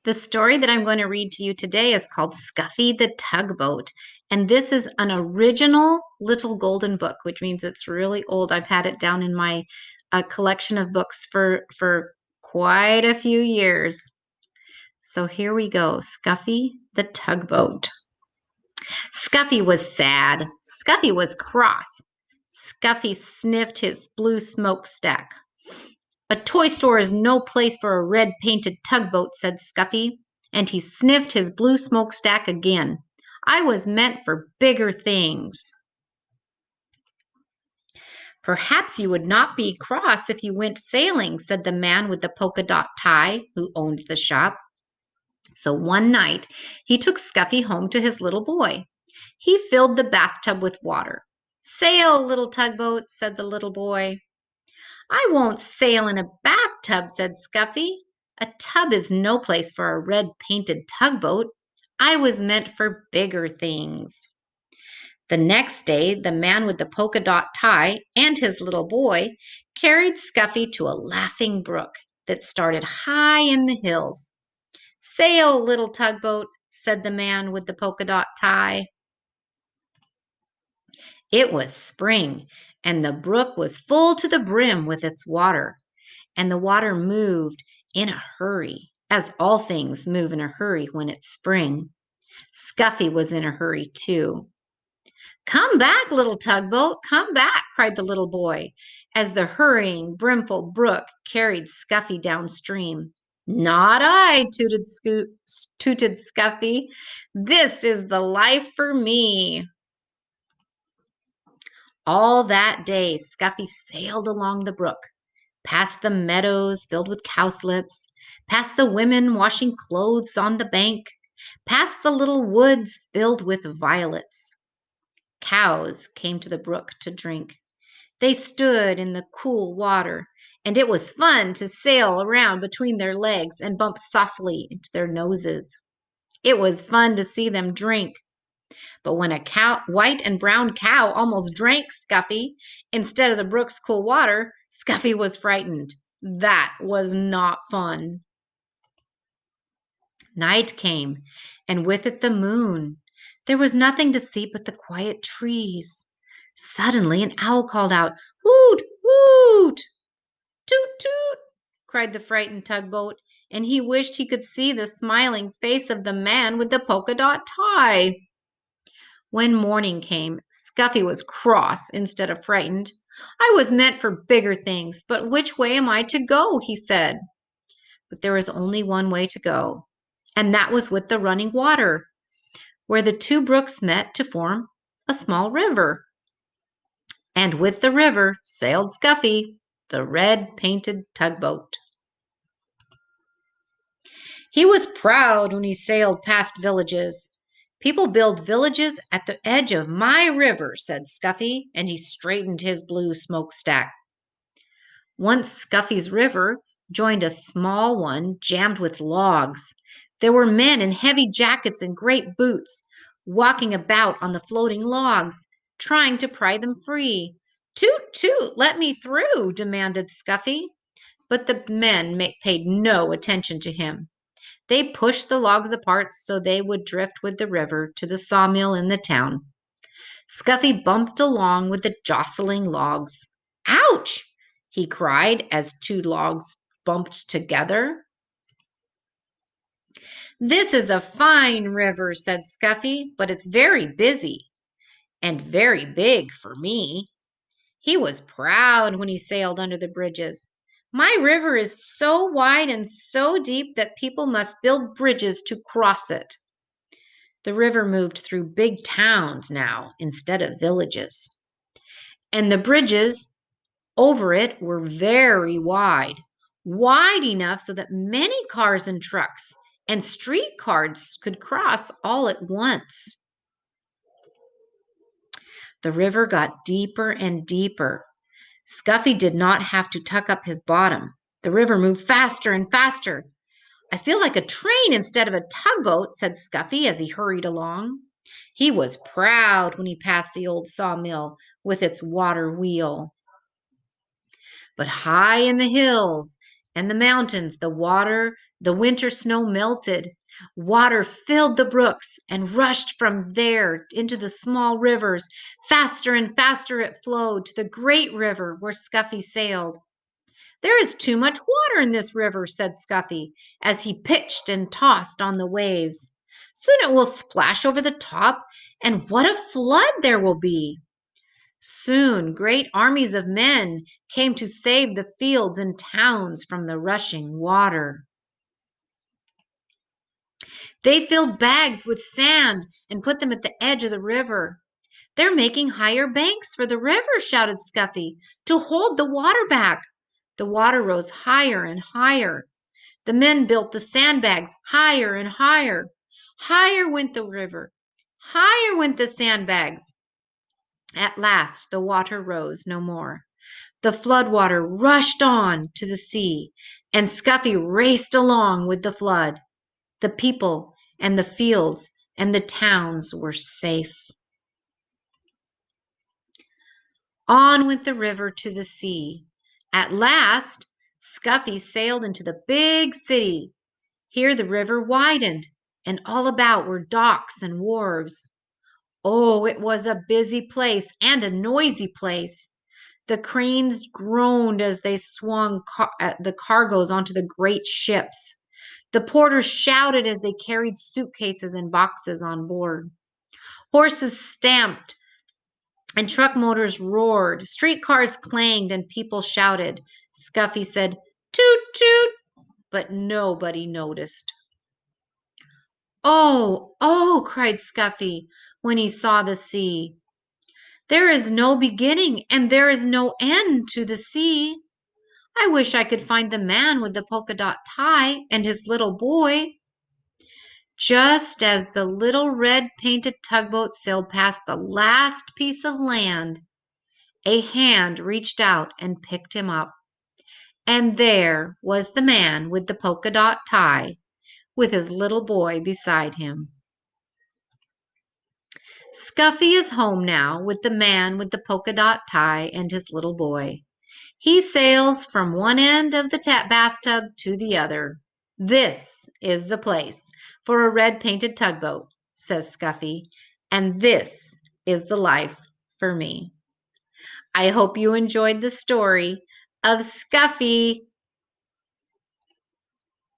The story that I'm going to read to you today is called Scuffy the Tugboat. And this is an original little golden book, which means it's really old. I've had it down in my collection of books for quite a few years. So here we go. Scuffy the Tugboat. Scuffy was sad. Scuffy was cross. Scuffy sniffed his blue smokestack. A toy store is no place for a red painted tugboat, said Scuffy, and he sniffed his blue smokestack again. I was meant for bigger things. Perhaps you would not be cross if you went sailing, said the man with the polka dot tie who owned the shop. So one night he took Scuffy home to his little boy. He filled the bathtub with water. Sail, little tugboat, said the little boy. I won't sail in a bathtub, said Scuffy. A tub is no place for a red painted tugboat. I was meant for bigger things. The next day, the man with the polka dot tie and his little boy carried Scuffy to a laughing brook that started high in the hills. Sail, little tugboat, said the man with the polka dot tie. It was spring, and the brook was full to the brim with its water, and the water moved in a hurry, as all things move in a hurry when it's spring. Scuffy was in a hurry, too. Come back, little tugboat, come back, cried the little boy, as the hurrying, brimful brook carried Scuffy downstream. Not I, tooted Scuffy. This is the life for me. All that day, Scuffy sailed along the brook, past the meadows filled with cowslips, past the women washing clothes on the bank, past the little woods filled with violets. Cows came to the brook to drink. They stood in the cool water, and it was fun to sail around between their legs and bump softly into their noses. It was fun to see them drink. But when a white and brown cow almost drank Scuffy instead of the brook's cool water, Scuffy was frightened. That was not fun. Night came, and with it the moon. There was nothing to see but the quiet trees. Suddenly an owl called out, "Hoot, hoot!" "Toot, toot!" cried the frightened tugboat, and he wished he could see the smiling face of the man with the polka dot tie. When morning came, Scuffy was cross instead of frightened. I was meant for bigger things, but which way am I to go? He said. But there was only one way to go, and that was with the running water, where the two brooks met to form a small river. And with the river sailed Scuffy, the red painted tugboat. He was proud when he sailed past villages. People build villages at the edge of my river, said Scuffy, and he straightened his blue smokestack. Once Scuffy's river joined a small one jammed with logs. There were men in heavy jackets and great boots walking about on the floating logs, trying to pry them free. Toot, toot, let me through, demanded Scuffy. But the men paid no attention to him. They pushed the logs apart so they would drift with the river to the sawmill in the town. Scuffy bumped along with the jostling logs. Ouch! He cried as two logs bumped together. This is a fine river, said Scuffy, but it's very busy and very big for me. He was proud when he sailed under the bridges. My river is so wide and so deep that people must build bridges to cross it. The river moved through big towns now instead of villages. And the bridges over it were very wide, wide enough so that many cars and trucks and street cars could cross all at once. The river got deeper and deeper. Scuffy did not have to tuck up his bottom. The river moved faster and faster. I feel like a train instead of a tugboat, said Scuffy as he hurried along. He was proud when he passed the old sawmill with its water wheel. But high in the hills and the mountains, the water, the winter snow melted. Water filled the brooks and rushed from there into the small rivers. Faster and faster it flowed to the great river where Scuffy sailed. There is too much water in this river, said Scuffy, as he pitched and tossed on the waves. Soon it will splash over the top, and what a flood there will be! Soon great armies of men came to save the fields and towns from the rushing water. They filled bags with sand and put them at the edge of the river. They're making higher banks for the river, shouted Scuffy, to hold the water back. The water rose higher and higher. The men built the sandbags higher and higher. Higher went the river. Higher went the sandbags. At last the water rose no more. The flood water rushed on to the sea, and Scuffy raced along with the flood. The people and the fields and the towns were safe. On went the river to the sea. At last, Scuffy sailed into the big city. Here the river widened, and all about were docks and wharves. Oh, it was a busy place and a noisy place. The cranes groaned as they swung the cargoes onto the great ships. The porters shouted as they carried suitcases and boxes on board. Horses stamped and truck motors roared. Streetcars clanged and people shouted. Scuffy said, "Toot, toot," but nobody noticed. "Oh, oh," cried Scuffy when he saw the sea. "There is no beginning and there is no end to the sea. I wish I could find the man with the polka dot tie and his little boy." Just as the little red painted tugboat sailed past the last piece of land, a hand reached out and picked him up. And there was the man with the polka dot tie, with his little boy beside him. Scuffy is home now with the man with the polka dot tie and his little boy. He sails from one end of the bathtub to the other. "This is the place for a red painted tugboat," says Scuffy, "and this is the life for me." I hope you enjoyed the story of Scuffy